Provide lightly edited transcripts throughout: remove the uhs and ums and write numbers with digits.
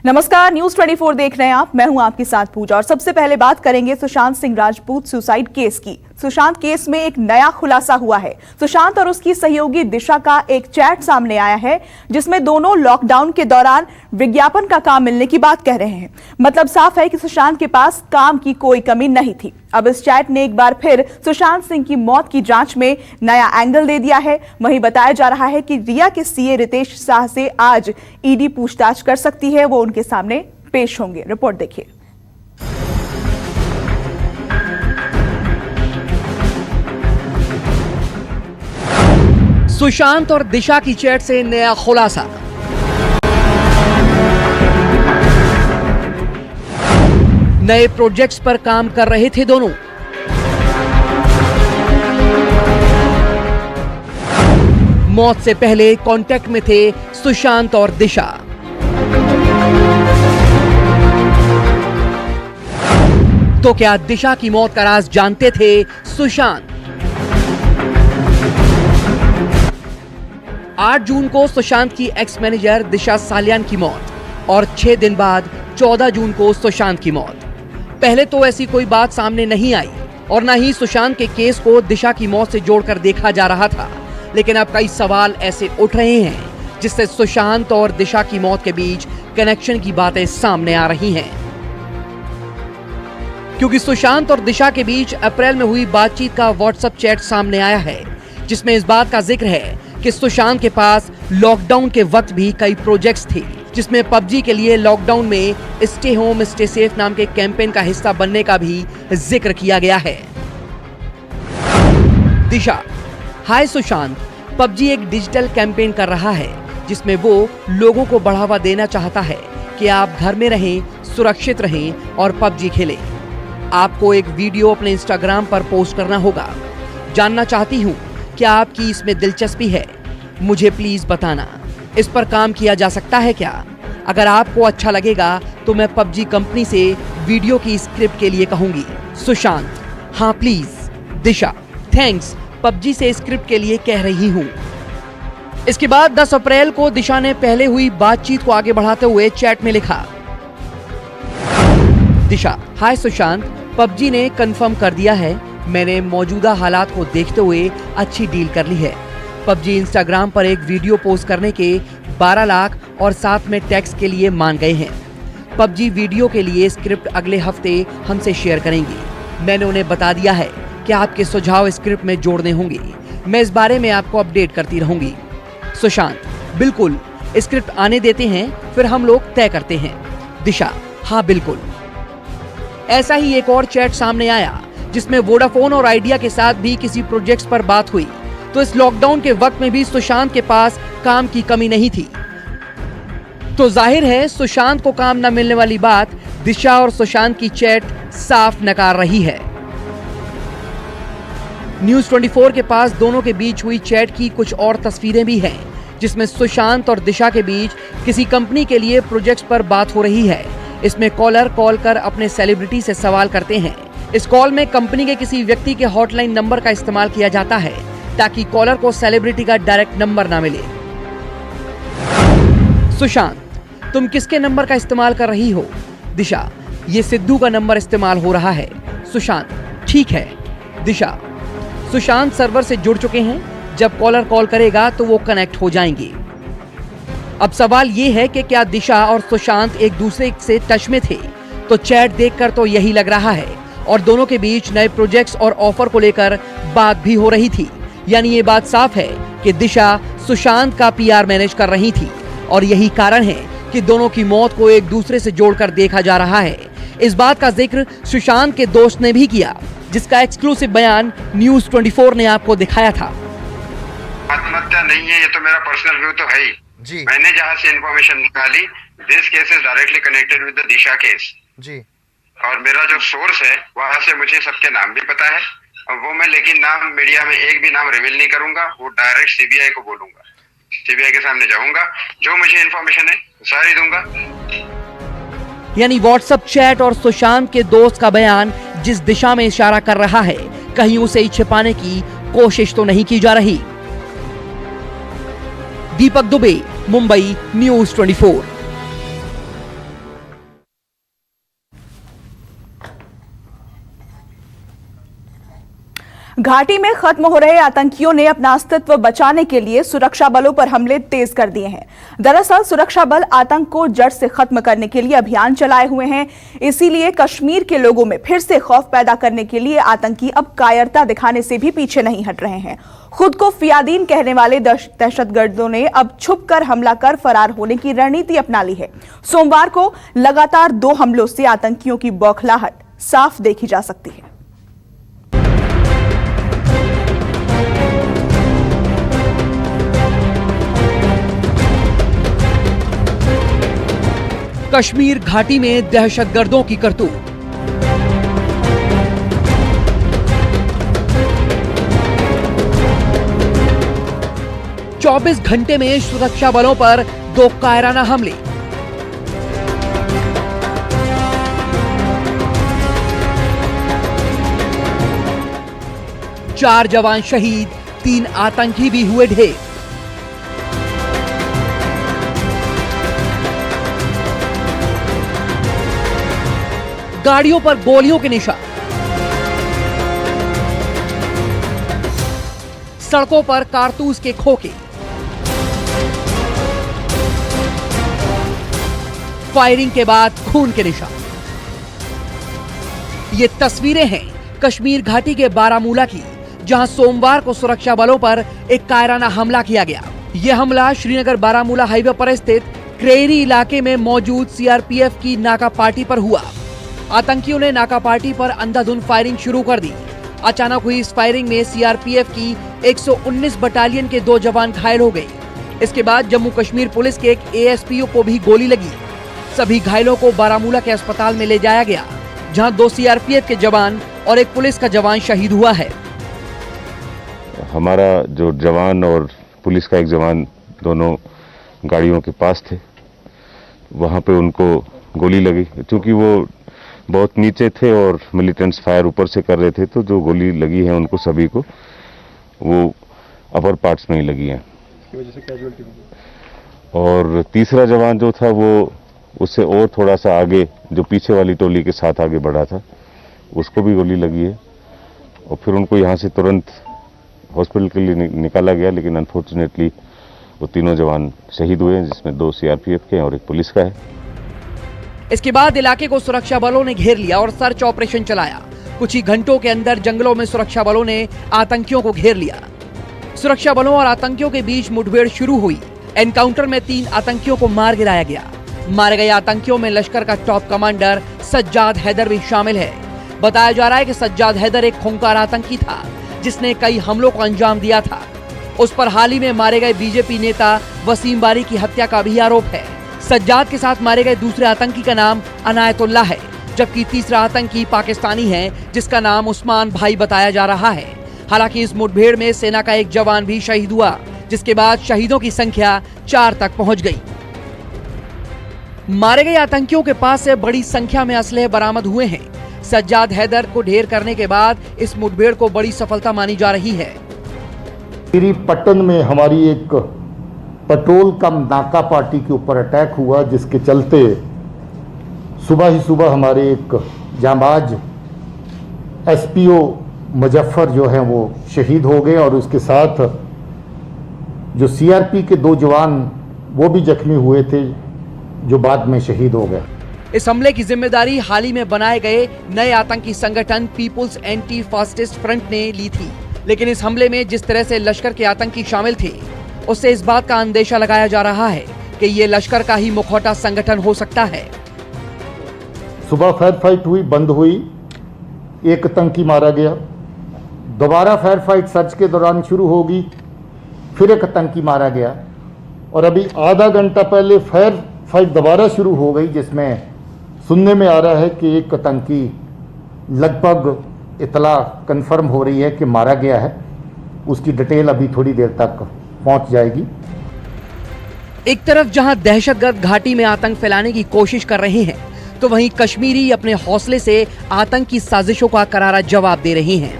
नमस्कार, न्यूज 24 देख रहे हैं आप। मैं हूं आपके साथ पूजा और सबसे पहले बात करेंगे सुशांत सिंह राजपूत सुसाइड केस की। सुशांत केस में एक नया खुलासा हुआ है। सुशांत और उसकी सहयोगी दिशा का एक चैट सामने आया है जिसमें दोनों लॉकडाउन के दौरान विज्ञापन का काम मिलने की बात कह रहे हैं। मतलब साफ है कि सुशांत के पास काम की कोई कमी नहीं थी। अब इस चैट ने एक बार फिर सुशांत सिंह की मौत की जांच में नया एंगल दे दिया है। वहीं बताया जा रहा है कि रिया के सीए रितेश शाह से आज ईडी पूछताछ कर सकती है, वो उनके सामने पेश होंगे। रिपोर्ट देखिए। सुशांत और दिशा की चैट से नया खुलासा। नए प्रोजेक्ट्स पर काम कर रहे थे दोनों। मौत से पहले कांटेक्ट में थे सुशांत और दिशा। तो क्या दिशा की मौत का राज जानते थे सुशांत? 8 जून को सुशांत की एक्स मैनेजर दिशा सालियान की मौत और 6 दिन बाद 14 जून को सुशांत की मौत। पहले तो ऐसी कोई बात सामने नहीं आई और न ही सुशांत के केस को दिशा की मौत से जोड़कर देखा जा रहा था। लेकिन अब कई सवाल ऐसे उठ रहे हैं जिससे सुशांत और दिशा की मौत के बीच कनेक्शन की बातें सामने आ रही हैं। क्योंकि सुशांत और दिशा के बीच अप्रैल में हुई बातचीत का व्हाट्सएप चैट सामने आया है जिसमें इस बात का जिक्र है कि सुशांत के पास लॉकडाउन के वक्त भी कई प्रोजेक्ट्स थे, जिसमें पबजी के लिए लॉकडाउन में स्टे होम स्टे सेफ नाम के कैंपेन का हिस्सा बनने का भी जिक्र किया गया है। दिशा: हाय सुशांत, पबजी एक डिजिटल कैंपेन कर रहा है जिसमें वो लोगों को बढ़ावा देना चाहता है कि आप घर में रहें, सुरक्षित रहें और पबजी खेलें। आपको एक वीडियो अपने इंस्टाग्राम पर पोस्ट करना होगा। जानना चाहती हूँ क्या आपकी इसमें दिलचस्पी है? मुझे प्लीज बताना। इस पर काम किया जा सकता है क्या? अगर आपको अच्छा लगेगा तो मैं पबजी कंपनी से वीडियो की स्क्रिप्ट के लिए कहूंगी। सुशांत: हाँ प्लीज। दिशा: थैंक्स, पबजी से स्क्रिप्ट के लिए कह रही हूँ। इसके बाद 10 अप्रैल को दिशा ने पहले हुई बातचीत को आगे बढ़ाते हुए चैट में लिखा: दिशा: हाय सुशांत, पबजी ने कंफर्म कर दिया है, मैंने मौजूदा हालात को देखते हुए अच्छी डील कर ली है। पबजी इंस्टाग्राम पर एक वीडियो पोस्ट करने के 12 लाख और साथ में टैक्स के लिए मान गए हैं। पबजी वीडियो के लिए स्क्रिप्ट अगले हफ्ते हमसे शेयर करेंगे। मैंने उन्हें बता दिया है कि आपके सुझाव स्क्रिप्ट में जोड़ने होंगे। मैं इस बारे में आपको अपडेट करती रहूंगी। सुशांत: बिल्कुल, स्क्रिप्ट आने देते हैं, फिर हम लोग तय करते हैं। दिशा: हाँ बिल्कुल। ऐसा ही एक और चैट सामने आया जिसमें वोडाफोन और आइडिया के साथ भी किसी प्रोजेक्ट्स पर बात हुई। तो इस लॉकडाउन के वक्त में भी सुशांत के पास काम की कमी नहीं थी। तो जाहिर है सुशांत को काम न मिलने वाली बात दिशा और सुशांत की चैट साफ नकार रही है। न्यूज 24 के पास दोनों के बीच हुई चैट की कुछ और तस्वीरें भी हैं जिसमें सुशांत और दिशा के बीच किसी कंपनी के लिए प्रोजेक्ट्स पर बात हो रही है। इसमें कॉलर कॉल कर अपने सेलिब्रिटी से सवाल करते हैं। इस कॉल में कंपनी के किसी व्यक्ति के हॉटलाइन नंबर का इस्तेमाल किया जाता है ताकि कॉलर को सेलिब्रिटी का डायरेक्ट नंबर ना मिले। सुशांत: तुम किसके नंबर का इस्तेमाल कर रही हो? दिशा: ये सिद्धू का नंबर इस्तेमाल हो रहा है। सुशांत: ठीक है। दिशा: सुशांत सर्वर से जुड़ चुके हैं, जब कॉलर कॉल करेगा तो वो कनेक्ट हो जाएंगे। अब सवाल ये है कि क्या दिशा और सुशांत एक दूसरे से टच में थे? तो चैट देखकर तो यही लग रहा है और दोनों के बीच नए प्रोजेक्ट्स और ऑफर को लेकर बात भी हो रही थी। यानी ये बात साफ है कि दिशा सुशांत का पीआर मैनेज कर रही थी और यही कारण है कि दोनों की मौत को एक दूसरे से जोड़कर देखा जा रहा है। इस बात का जिक्र सुशांत के दोस्त ने भी किया, जिसका एक्सक्लूसिव बयान न्यूज 24 ने आपको दिखाया था। आत्महत्या नहीं है, ये तो मेरा पर्सनल व्यू तो है ही जी। मैंने जहाँ से इन्फॉर्मेशन निकाली, this case is directly connected with the Disha case जी। और मेरा जो सोर्स है वहाँ से मुझे सबके नाम भी पता है और वो मैं लेकिन नाम मीडिया में एक भी नाम रिवील नहीं करूंगा। वो डायरेक्ट सीबीआई को बोलूंगा, सीबीआई के सामने जाऊंगा, जो मुझे इन्फॉर्मेशन है सारी दूंगा। यानी व्हाट्सएप चैट और सुशांत के दोस्त का बयान जिस दिशा में इशारा कर रहा है, कहीं उसे छिपाने की कोशिश तो नहीं की जा रही। दीपक दुबे, मुंबई, न्यूज 24। घाटी में खत्म हो रहे आतंकियों ने अपना अस्तित्व बचाने के लिए सुरक्षा बलों पर हमले तेज कर दिए हैं। दरअसल सुरक्षा बल आतंक को जड़ से खत्म करने के लिए अभियान चलाए हुए हैं। इसीलिए कश्मीर के लोगों में फिर से खौफ पैदा करने के लिए आतंकी अब कायरता दिखाने से भी पीछे नहीं हट रहे हैं। खुद को फियादीन कहने वाले दहशतगर्दों ने अब छुपकर हमला कर फरार होने की रणनीति अपना ली है। सोमवार को लगातार 2 हमलों से आतंकियों की बौखलाहट साफ देखी जा सकती है। कश्मीर घाटी में दहशतगर्दों की करतूत। चौबीस घंटे में सुरक्षा बलों पर 2 कायराना हमले। चार जवान शहीद, 3 आतंकी भी हुए ढेर। गाड़ियों पर गोलियों के निशान, सड़कों पर कारतूस के खोखे, फायरिंग के बाद खून के निशान। ये तस्वीरें हैं कश्मीर घाटी के बारामूला की, जहां सोमवार को सुरक्षा बलों पर एक कायराना हमला किया गया। यह हमला श्रीनगर बारामूला हाईवे पर स्थित क्रेरी इलाके में मौजूद सीआरपीएफ की नाका पार्टी पर हुआ। आतंकियों ने नाका पार्टी पर अंधाधुंध फायरिंग शुरू कर दी। अचानक हुई इस फायरिंग में सीआरपीएफ की 119 बटालियन के 2 जवान घायल हो गए। इसके बाद जम्मू कश्मीर पुलिस के एक एएसपीओ को भी गोली लगी। सभी घायलों को बारामूला के अस्पताल में ले जाया गया, जहां 2 सीआरपीएफ के जवान और एक पुलिस का जवान शहीद हुआ है। हमारा जो जवान और पुलिस का एक जवान दोनों गाड़ियों के पास थे, वहां पे उनको गोली लगी। क्योंकि वो बहुत नीचे थे और मिलिटेंट्स फायर ऊपर से कर रहे थे, तो जो गोली लगी है उनको सभी को वो अपर पार्ट्स में ही लगी है। इसकी वजह से कैजुअल्टी हुई। और तीसरा जवान जो था वो उससे और थोड़ा सा आगे, जो पीछे वाली टोली के साथ आगे बढ़ा था, उसको भी गोली लगी है। और फिर उनको यहाँ से तुरंत हॉस्पिटल के लिए निकाला गया, लेकिन अनफॉर्चुनेटली वो तीनों जवान शहीद हुए हैं, जिसमें 2 सीआरपीएफ के और एक पुलिस का है। इसके बाद इलाके को सुरक्षा बलों ने घेर लिया और सर्च ऑपरेशन चलाया। कुछ ही घंटों के अंदर जंगलों में सुरक्षा बलों ने आतंकियों को घेर लिया। सुरक्षा बलों और आतंकियों के बीच मुठभेड़ शुरू हुई। एनकाउंटर में 3 आतंकियों को मार गिराया गया। मारे गए आतंकियों में लश्कर का टॉप कमांडर सज्जाद हैदर भी शामिल है। बताया जा रहा है कि सज्जाद हैदर एक खूंखार आतंकी था, जिसने कई हमलों को अंजाम दिया था। उस पर हाल ही में मारे गए बीजेपी नेता वसीम बारी की हत्या का भी आरोप है। सज्जाद के साथ मारे गए दूसरे आतंकी का नाम अनायतुल्लाह है, जबकि तीसरा आतंकी पाकिस्तानी है, जिसका नाम उस्मान भाई बताया जा रहा है। हालांकि इस मुठभेड़ में सेना का एक जवान भी शहीद हुआ, जिसके बाद शहीदों की संख्या 4 तक पहुंच गई। मारे गए आतंकियों के पास से बड़ी संख्या में असलहे बरामद हुए हैं। सज्जाद हैदर को ढेर करने के बाद इस मुठभेड़ को बड़ी सफलता मानी जा रही है। पट्टन में हमारी एक पेट्रोल कम नाका पार्टी के ऊपर अटैक हुआ, जिसके चलते सुबह ही सुबह हमारे एक जांबाज एसपीओ मुजफ्फर जो है वो शहीद हो गए, और उसके साथ जो सीआरपी के 2 जवान वो भी जख्मी हुए थे, जो बाद में शहीद हो गए। इस हमले की जिम्मेदारी हाल ही में बनाए गए नए आतंकी संगठन पीपुल्स एंटी फासिस्ट फ्रंट ने ली थी। लेकिन इस हमले में जिस तरह से लश्कर के आतंकी शामिल थे, उससे इस बात का अंदेशा लगाया जा रहा है कि ये लश्कर का ही मुखौटा संगठन हो सकता है। सुबह फायर फाइट हुई, बंद हुई, एक आतंकी मारा गया। दोबारा फायर फाइट सर्च के दौरान शुरू होगी, फिर एक आतंकी मारा गया। और अभी आधा घंटा पहले फायर फाइट दोबारा शुरू हो गई, जिसमें सुनने में आ रहा है कि एक आतंकी लगभग इतला कंफर्म हो रही है कि मारा गया है। उसकी डिटेल अभी थोड़ी देर तक पहुंच जाएगी। एक तरफ जहां दहशतगर्द घाटी में आतंक फैलाने की कोशिश कर रहे हैं, तो वहीं कश्मीरी अपने हौसले से आतंक की साजिशों का करारा जवाब दे रहे हैं।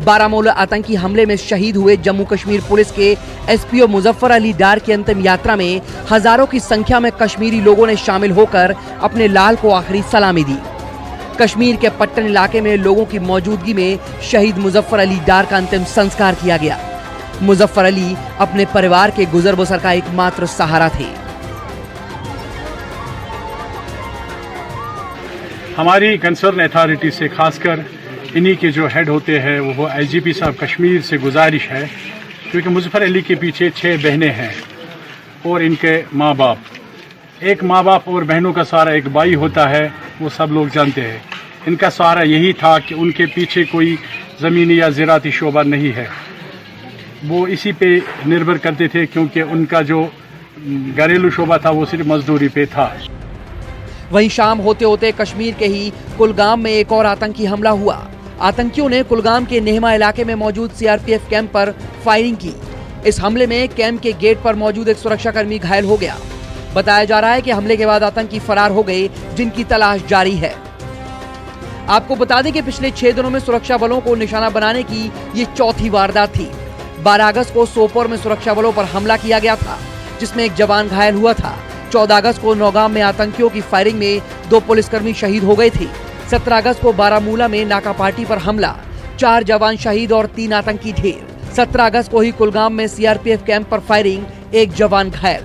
बारामूला आतंकी हमले में शहीद हुए जम्मू कश्मीर पुलिस के एसपीओ मुजफ्फर अली डार की अंतिम यात्रा में हजारों की संख्या में कश्मीरी लोगों ने शामिल होकर अपने लाल को आखिरी सलामी दी। कश्मीर के पट्टन इलाके में लोगों की मौजूदगी में शहीद मुजफ्फर अली डार का अंतिम संस्कार किया गया। मुजफ्फर अली अपने परिवार के गुजर बसर का एकमात्र सहारा थे। हमारी कंसर्न अथॉरिटी से खासकर इन्हीं के जो हेड होते हैं वो आईजीपी साहब कश्मीर से गुजारिश है, क्योंकि मुजफ्फर अली के पीछे 6 बहनें हैं और इनके माँ बाप। एक माँ बाप और बहनों का सहारा एक भाई होता है, वो सब लोग जानते हैं। इनका सहारा यही था कि उनके पीछे कोई ज़मीनी या ज़राअती शोबा नहीं है, वो इसी पे निर्भर करते थे, क्योंकि उनका जो घरेलू शोबा था वो सिर्फ मजदूरी पे था। वहीं शाम होते होते कश्मीर के ही कुलगाम में एक और आतंकी हमला हुआ। आतंकियों ने कुलगाम के नेहमा इलाके में मौजूद सीआरपीएफ कैंप पर फायरिंग की। इस हमले में कैंप के गेट पर मौजूद एक सुरक्षाकर्मी घायल हो गया। बताया जा रहा है कि हमले के बाद आतंकी फरार हो गए, जिनकी तलाश जारी है। आपको बता दें कि पिछले 6 दिनों में सुरक्षा बलों को निशाना बनाने की ये चौथी वारदात थी। 12 अगस्त को सोपोर में सुरक्षा बलों पर हमला किया गया था, जिसमें एक जवान घायल हुआ था। 14 अगस्त को नौगाम में आतंकियों की फायरिंग में 2 पुलिसकर्मी शहीद हो गए थे। 17 अगस्त को बारामूला में नाका पार्टी पर हमला, 4 जवान शहीद और 3 आतंकी ढेर। 17 अगस्त को ही कुलगाम में सीआरपीएफ कैंप पर फायरिंग, 1 जवान घायल।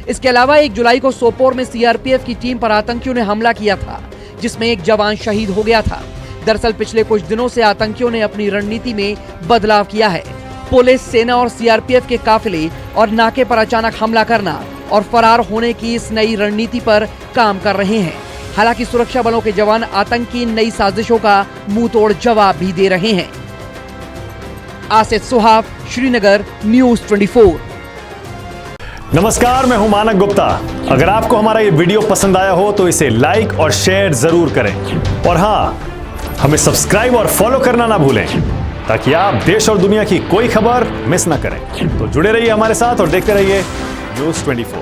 इसके अलावा 1 जुलाई को सोपोर में सीआरपीएफ की टीम पर आतंकियों ने हमला किया था, जिसमें 1 जवान शहीद हो गया था। दरअसल पिछले कुछ दिनों से आतंकियों ने अपनी रणनीति में बदलाव किया है। पुलिस, सेना और सीआरपीएफ के काफिले और नाके पर अचानक हमला करना और फरार होने की इस नई रणनीति पर काम कर रहे हैं। हालांकि सुरक्षा बलों के जवान आतंकी नई साजिशों का मुंह तोड़ जवाब भी दे रहे हैं। आसिफ सुहाब, श्रीनगर, न्यूज़ 24। नमस्कार, मैं हूं मानक गुप्ता। अगर आपको हमारा ये वीडियो पसंद आया हो तो इसे लाइक और शेयर जरूर करें, और हाँ, हमें सब्सक्राइब और फॉलो करना ना भूलें, ताकि आप देश और दुनिया की कोई खबर मिस ना करें। तो जुड़े रहिए हमारे साथ और देखते रहिए न्यूज़ 24।